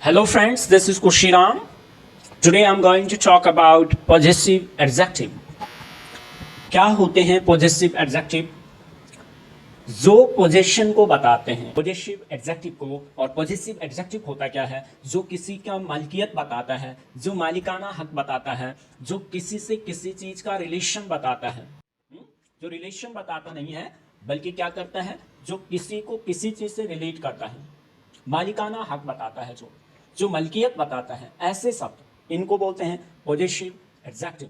Hello friends, this is Kushiram. Today I'm going to talk about possessive adjective. क्या होते हैं possessive adjective? जो possession को बताते हैं पोजेसिव एडजेक्टिव को, और पोजेसिव एडजेक्टिव होता क्या है? जो किसी का मालिकियत बताता है, जो मालिकाना हक बताता है, जो किसी से किसी चीज का रिलेशन बताता है। जो रिलेशन बताता नहीं है बल्कि क्या करता है, जो किसी को किसी चीज से रिलेट करता है, मालिकाना हक बताता है, जो मलकियत बताता है, ऐसे शब्द इनको बोलते हैं पोजेसिव एडजेक्टिव।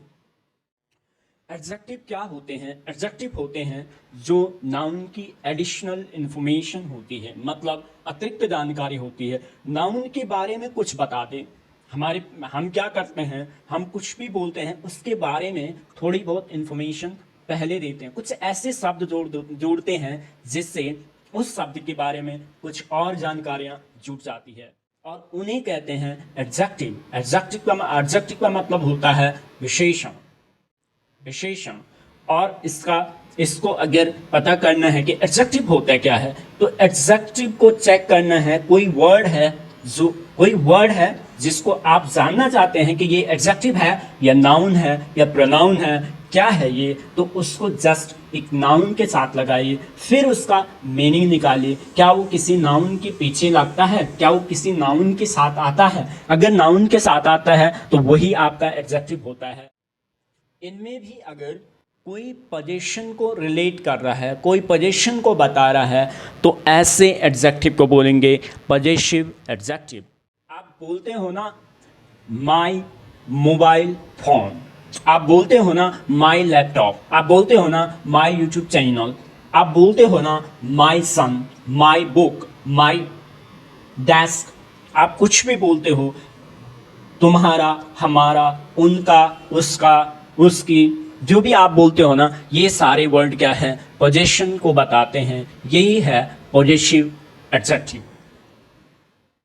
एडजेक्टिव क्या होते हैं? एडजेक्टिव होते हैं जो नाउन की एडिशनल इंफॉर्मेशन होती है, मतलब अतिरिक्त जानकारी होती है। नाउन के बारे में कुछ बता दे। हम क्या करते हैं, हम कुछ भी बोलते हैं उसके बारे में थोड़ी बहुत इंफॉर्मेशन पहले देते हैं, कुछ ऐसे शब्द जोड़ते हैं जिससे उस शब्द के बारे में कुछ और जानकारियां जुड़ जाती है, और उन्हें कहते हैं एडजेक्टिव। एडजेक्टिव का मतलब होता है विशेषण। और इसको अगर पता करना है कि एडजेक्टिव होता है क्या है, तो एडजेक्टिव को चेक करना है। कोई वर्ड है जिसको आप जानना चाहते हैं कि ये एडजेक्टिव है या नाउन है या प्रोनाउन है, क्या है ये, तो उसको जस्ट एक नाउन के साथ लगाइए, फिर उसका मीनिंग निकालिए। क्या वो किसी नाउन के पीछे लगता है, क्या वो किसी नाउन के साथ आता है? अगर नाउन के साथ आता है तो वही आपका एडजेक्टिव होता है। इनमें भी अगर कोई पोजीशन को रिलेट कर रहा है, कोई पोजीशन को बता रहा है, तो ऐसे एडजेक्टिव को बोलेंगे पोजेसिव एडजेक्टिव। आप बोलते हो ना माई मोबाइल फोन, आप बोलते हो ना माई लैपटॉप, आप बोलते हो ना माई यूट्यूब चैनल, आप बोलते हो ना माई सन, माई बुक, माई डेस्क, आप कुछ भी बोलते हो, तुम्हारा, हमारा, उनका, उसका, उसकी, जो भी आप बोलते हो ना, ये सारे वर्ड क्या है, पोजेशन को बताते हैं। यही है पोजेसिव एडजेक्टिव।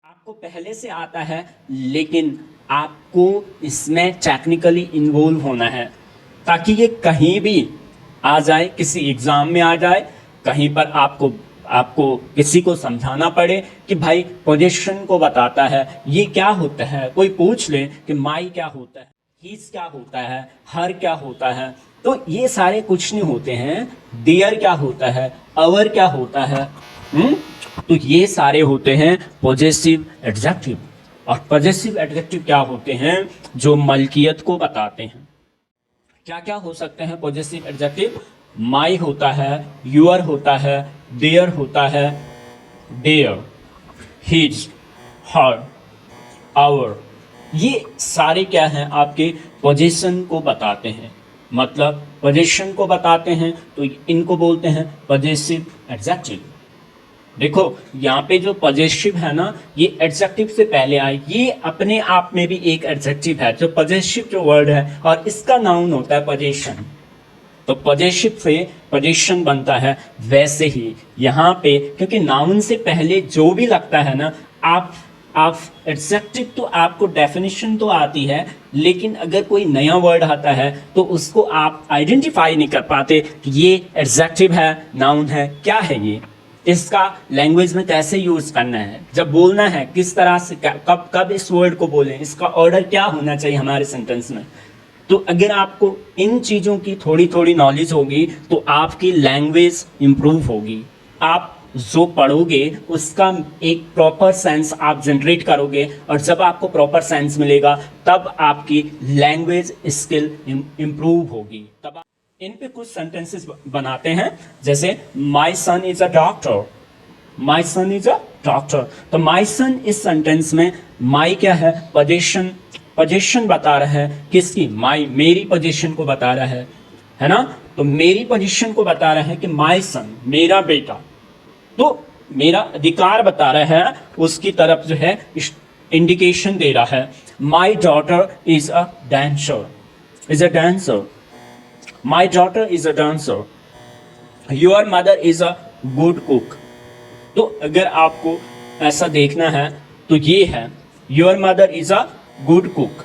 आपको पहले से आता है, लेकिन आपको इसमें टेक्निकली इन्वॉल्व होना है ताकि ये कहीं भी आ जाए, किसी एग्जाम में आ जाए, कहीं पर आपको किसी को समझाना पड़े कि भाई पोजीशन को बताता है, ये क्या होता है। कोई पूछ ले कि माई क्या होता है, हीज क्या होता है, हर क्या होता है, तो ये सारे कुछ नहीं होते हैं। देयर क्या होता है, अवर क्या होता है, तो ये सारे होते हैं पोजेसिव एडजेक्टिव। और पोजेसिव एडजेक्टिव क्या होते हैं? जो मलकियत को बताते हैं। क्या क्या हो सकते हैं पोजेसिव एडजेक्टिव? माई होता है, यूअर होता है, देयर होता है, देयर, हिज, हर, आवर, ये सारे क्या हैं, आपके पोजीशन को बताते हैं, मतलब पोजीशन को बताते हैं, तो इनको बोलते हैं पोजेसिव एडजेक्टिव। देखो यहाँ पे जो पोजेसिव है ना, ये एडजेक्टिव से पहले आए, ये अपने आप में भी एक एडजेक्टिव है। जो पोजेसिव जो वर्ड है, और इसका नाउन होता है पोजीशन, तो पोजेसिव से पोजीशन बनता है। वैसे ही यहाँ पे, क्योंकि नाउन से पहले जो भी लगता है ना, आप एडजेक्टिव तो आपको डेफिनेशन तो आती है, लेकिन अगर कोई नया वर्ड आता है तो उसको आप आइडेंटिफाई नहीं कर पाते कि ये एडजेक्टिव है, नाउन है, क्या है ये, इसका लैंग्वेज में कैसे यूज करना है, जब बोलना है किस तरह से, कब इस वर्ड को बोलें, इसका ऑर्डर क्या होना चाहिए हमारे सेंटेंस में। तो अगर आपको इन चीज़ों की थोड़ी थोड़ी नॉलेज होगी तो आपकी लैंग्वेज इंप्रूव होगी। आप जो पढ़ोगे उसका एक प्रॉपर सेंस आप जनरेट करोगे, और जब आपको प्रॉपर सेंस मिलेगा तब आपकी लैंग्वेज स्किल इंप्रूव होगी। तब आप इन पे कुछ सेंटेंसेस बनाते हैं, जैसे my son is a doctor, my son is a doctor. तो माई सन इस सेंटेंस में माई क्या है, पोजीशन बता रहा है, किसकी, माई, मेरी पोजीशन को बता रहा है ना। तो मेरी पोजीशन को बता रहा है कि माई सन, मेरा बेटा, तो मेरा अधिकार बता रहा है, उसकी तरफ जो है इंडिकेशन दे रहा है। My daughter is a dancer, my daughter is a dancer, your mother is a good cook. तो अगर आपको ऐसा देखना है तो ये है, your mother is a good cook,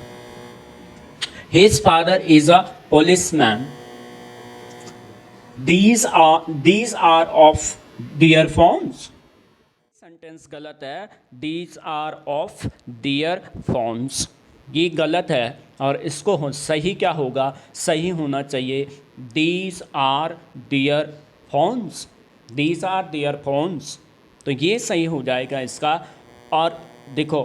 his father is a policeman, these are of their forms। Sentence गलत है, these are of their phones, ये गलत है और इसको सही क्या होगा, सही होना चाहिए these are their phones, these are their phones, तो ये सही हो जाएगा इसका। और देखो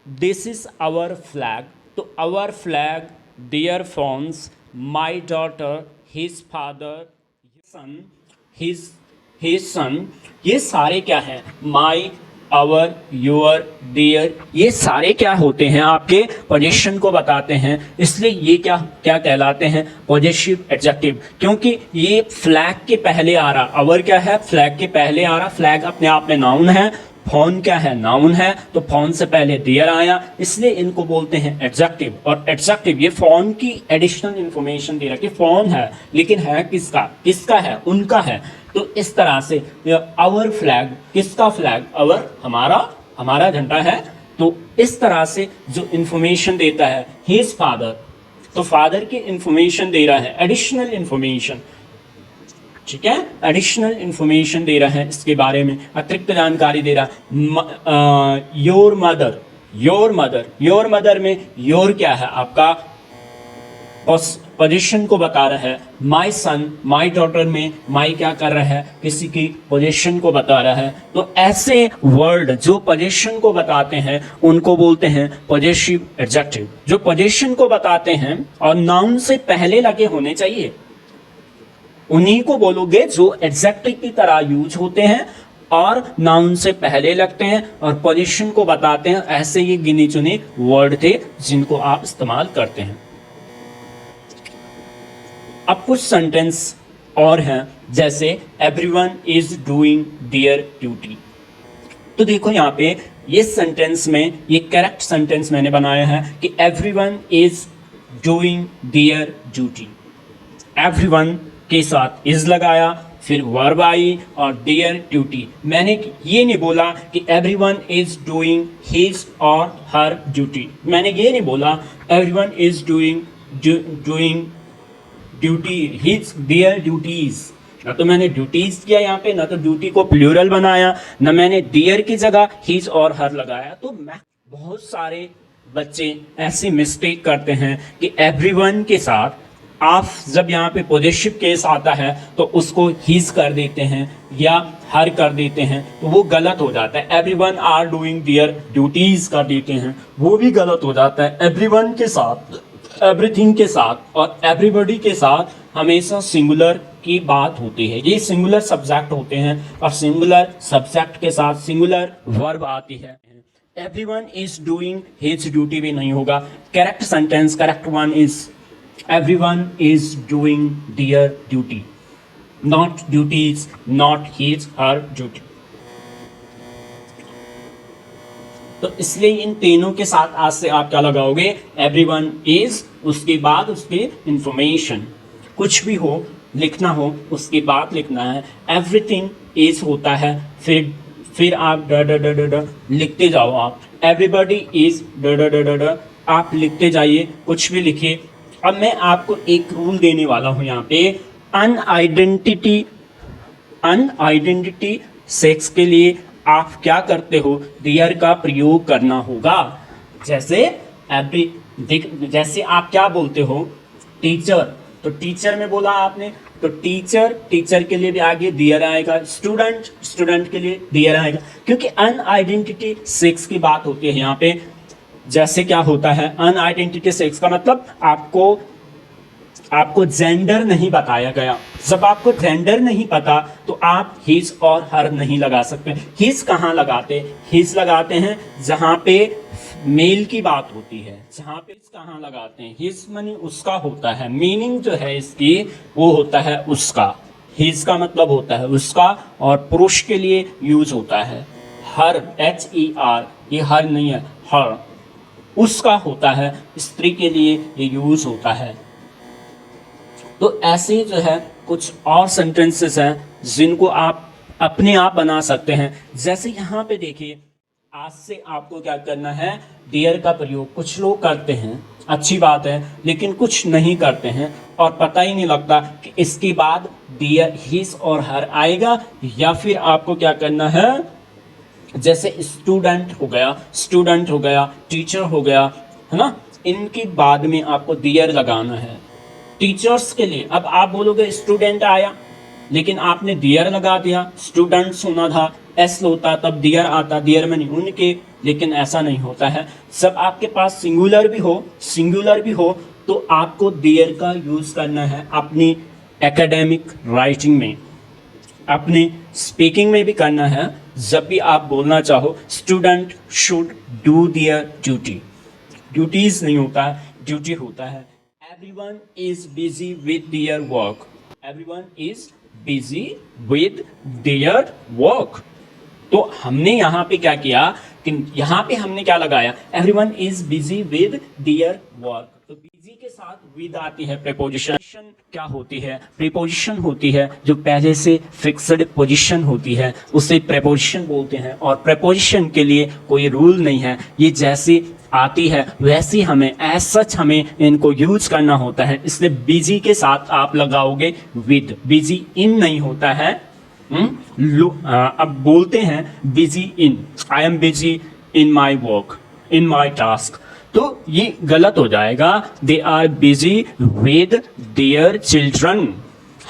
दिस इज़ आवर फ्लैग, तो our flag, their phones, my daughter, his father, son, his son, ये सारे क्या हैं, माई, आवर, योर, डियर, ये सारे क्या होते हैं, आपके पोजीशन को बताते हैं, इसलिए ये क्या क्या कहलाते हैं, पॉजिटिव एडजेक्टिव, क्योंकि ये फ्लैग के पहले आ रहा, आवर क्या है, फ्लैग के पहले आ रहा, फ्लैग अपने आप में नाउन है, फोन क्या है, नाउन है, तो फोन से पहले डियर आया, इसलिए इनको बोलते हैं एडजेक्टिव। और एडजेक्टिव ये फोन की एडिशनल इंफॉर्मेशन दे रहा है कि फोन है, लेकिन है किसका, किसका है, उनका है। तो इस तरह से आवर फ्लैग, किसका फ्लैग, आवर, हमारा झंडा है, तो इस तरह से जो इंफॉर्मेशन देता है हिज फादर, तो फादर की इंफॉर्मेशन दे रहा है, एडिशनल इंफॉर्मेशन, ठीक है, एडिशनल इंफॉर्मेशन दे रहा है, इसके बारे में अतिरिक्त जानकारी दे रहा है। Your mother, your mother, your mother में योर क्या है, आपका पोजीशन को बता रहा है। माई सन, माई डॉटर में माई क्या कर रहा है, किसी की पोजीशन को बता रहा है। तो ऐसे वर्ड जो पोजीशन को बताते हैं उनको बोलते हैं पॉजिटिव एडजेक्टिव, जो पोजीशन को बताते हैं और नाउन से पहले लगे होने चाहिए, उन्हीं को बोलोगे जो एडजेक्टिव की तरह यूज होते हैं और नाउन से पहले लगते हैं और पोजीशन को बताते हैं। ऐसे ये गिने चुने वर्ड थे जिनको आप इस्तेमाल करते हैं। अब कुछ सेंटेंस और हैं, जैसे everyone is doing there duty. तो देखो यहाँ पे ये सेंटेंस में ये करेक्ट सेंटेंस मैंने बनाया है कि everyone is doing there duty. Everyone के साथ इज लगाया, फिर वर्ब आई और डियर ड्यूटी। मैंने ये नहीं बोला कि एवरीवन इज डूइंग हिज और हर ड्यूटी, मैंने ये नहीं बोला everyone is doing duty his their duties. ना तो मैंने ड्यूटीज किया यहाँ पे, ना तो ड्यूटी को प्लूरल बनाया, ना मैंने डियर की जगह हिज और हर लगाया। तो बहुत सारे बच्चे ऐसी मिस्टेक करते हैं कि एवरीवन के साथ आप जब यहाँ पे पॉजिटिव केस आता है तो उसको हिज कर देते हैं या हर कर देते हैं, तो वो गलत हो जाता है। Everyone are doing their duties कर देते हैं, वो भी गलत हो जाता है। एवरीवन के साथ, एवरीथिंग के साथ और एवरीबॉडी के साथ हमेशा सिंगुलर की बात होती है। ये सिंगुलर सब्जेक्ट होते हैं और सिंगुलर सब्जेक्ट के साथ सिंगुलर वर्ब आती है। Everyone is doing his duty भी नहीं होगा। Correct sentence, correct one is everyone is doing their duty, not duties, not his her duty। तो इसलिए इन तीनों के साथ आज से आप क्या लगाओगे, everyone is, उसके बाद उसके इंफॉर्मेशन, कुछ भी हो लिखना हो उसके बाद लिखना है। everything is होता है, फिर आप ड लिखते जाओ। आप everybody is ड आप लिखते जाइए, कुछ भी लिखिए। अब मैं आपको एक रूल देने वाला हूं यहाँ पे, अनआइडेंटिटी सेक्स के लिए आप क्या करते हो, देयर का प्रयोग करना होगा। जैसे जैसे आप क्या बोलते हो, टीचर, तो टीचर में बोला आपने, तो टीचर के लिए भी आगे देयर आएगा। स्टूडेंट के लिए देयर आएगा, क्योंकि अनआइडेंटिटी सेक्स की बात होती है यहाँ पे। जैसे क्या होता है, अनआइडेंटिटी सेक्स का मतलब आपको जेंडर नहीं बताया गया। जब आपको जेंडर नहीं पता तो आप हिज और हर नहीं लगा सकते। हिज कहाँ लगाते, हिज लगाते हैं जहाँ पे मेल की बात होती है। जहाँ पे हिज कहाँ लगाते हैं, हिज मानी उसका होता है, मीनिंग जो है इसकी वो होता है उसका। हिज का मतलब होता है उसका और पुरुष के लिए यूज होता है हर, HER, ये हर नहीं है, हर उसका होता है। स्त्री के लिए ये यूज होता है। तो ऐसे जो है कुछ और सेंटेंसेस हैं जिनको आप अपने आप बना सकते हैं। जैसे यहाँ पे देखिए, आज से आपको क्या करना है, डियर का प्रयोग कुछ लोग करते हैं, अच्छी बात है, लेकिन कुछ नहीं करते हैं और पता ही नहीं लगता कि इसके बाद डियर, हिज और हर आएगा या फिर आपको क्या करना है, जैसे स्टूडेंट हो गया, टीचर हो गया, है ना, इनके बाद में आपको दियर लगाना है। टीचर्स के लिए अब आप बोलोगे स्टूडेंट आया लेकिन आपने दियर लगा दिया, स्टूडेंट्स होना था, एस होता तब दियर आता, दियर में नहीं उनके, लेकिन ऐसा नहीं होता है। जब आपके पास सिंगुलर भी हो तो आपको दियर का यूज करना है अपनी एकेडमिक राइटिंग में, अपने स्पीकिंग में भी करना है। जब भी आप बोलना चाहो student should do their duty, duties नहीं होता है, ड्यूटी होता है। Everyone is busy with their work, everyone is busy with their work. तो हमने यहाँ पे क्या किया कि यहाँ पे हमने क्या लगाया, everyone is busy with their work. तो बिजी के साथ विद आती है प्रीपोजिशन। क्या होती है, प्रीपोजिशन होती है जो पहले से फिक्स्ड पोजीशन होती है, उसे प्रीपोजिशन बोलते हैं। और प्रीपोजिशन के लिए कोई रूल नहीं है, ये जैसे आती है वैसे हमें एज सच हमें इनको यूज करना होता है। इसलिए बिजी के साथ आप लगाओगे विद, बिजी इन नहीं होता है। अब बोलते हैं busy in, I am busy in my work, in my task, तो ये गलत हो जाएगा। They are busy with their children,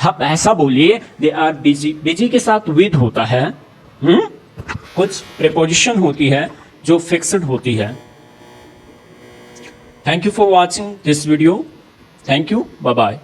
आप ऐसा बोलिए दे आर बिजी, बिजी के साथ विद होता है। कुछ प्रीपोजिशन होती है जो फिक्स्ड होती है। Thank you for watching this video, thank you, bye bye.